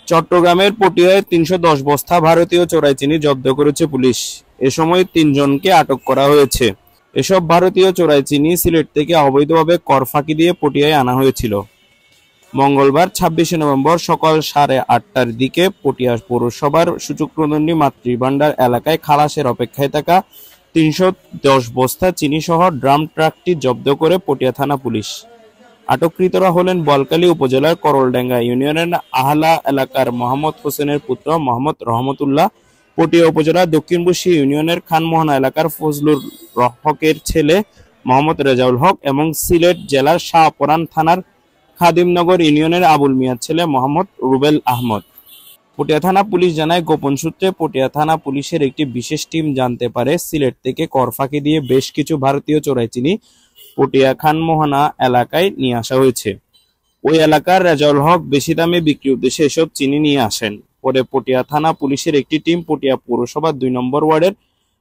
চট্টগ্রামের পটিয়ায় ৩১০ বস্তা ভারতীয় চোরাই চিনি জব্দ করেছে পুলিশ। এ সময় ৩ জনকে আটক করা হয়েছে। এসব ভারতীয় চোরাই চিনি সিলেট থেকে অবৈধভাবে কর ফাঁকি দিয়ে পটিয়ায় আনা হয়েছিল। মঙ্গলবার ২৬শে নভেম্বর সকাল ৮:৩০টার দিকে পটিয়া পৌরসভার সূচক্রদণ্ডী মাতৃভান্ডার এলাকায় খালাসের অপেক্ষায় থাকা ৩১০ বস্তা চিনি সহ ড্রাম ট্রাকটি জব্দ করে পটিয়া থানা পুলিশ। আটককৃতরা হলেন বোয়ালখালী উপজেলার করলডাঙ্গা ইউনিয়নের আহলা এলাকার মোহাম্মদ হোসেনের পুত্র মোহাম্মদ রহমতুল্লাহ, পটিয়া উপজেলার দক্ষিণবুশী ইউনিয়নের খানমোহনা এলাকার ফজলুর হকের ছেলে মোহাম্মদ রেজাউল হক এবং সিলেট জেলার শাহপরান থানার খাদিমনগর ইউনিয়নের আবুল মিয়ার ছেলে মোহাম্মদ রুবেল আহমদ। পটিয়া থানা পুলিশ জানায়, গোপন সূত্রে পটিয়া থানা পুলিশের একটি বিশেষ টিম জানতে পারে সিলেট থেকে কর ফাঁকি দিয়ে বেশ কিছু ভারতীয় চোরাই চিনি পটিয়া খানমোহনা এলাকায় নিয়ে আসা হয়েছে। ওই এলাকার রেজাউল হক বেশি দামে বিক্রির উদ্দেশ্যে এসব চিনি নিয়ে আসেন। পরে পটিয়া থানা পুলিশের একটি টিম পটিয়া পৌরসভার ২ নম্বর ওয়ার্ডের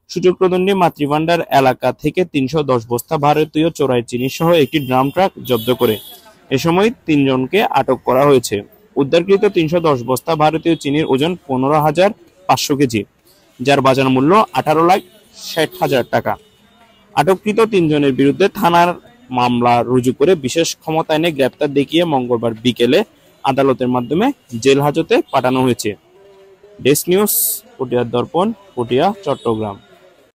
সূচক্রদণ্ডী মাতৃভান্ডার এলাকা থেকে ৩১০ বস্তা ভারতীয় চোরাই চিনি সহ একটি ড্রাম ট্রাক জব্দ করে। এ সময় ৩ জনকে আটক করা হয়েছে। উদ্ধারকৃত ৩১০ বস্তা ভারতীয় চিনির ওজন ১৫,৫০০ কেজি, যার বাজার মূল্য ১৮,৬০,০০০ টাকা। আটককৃত ৩ জনের বিরুদ্ধে থানার মামলা রুজু করে বিশেষ ক্ষমতা এনে গ্রেপ্তার দেখিয়ে মঙ্গলবার বিকেলে আদালতের মাধ্যমে জেল হাজতে পাঠানো হয়েছে। ডেস্ক নিউজ, পটিয়ার দর্পণ, পটিয়া, চট্টগ্রাম।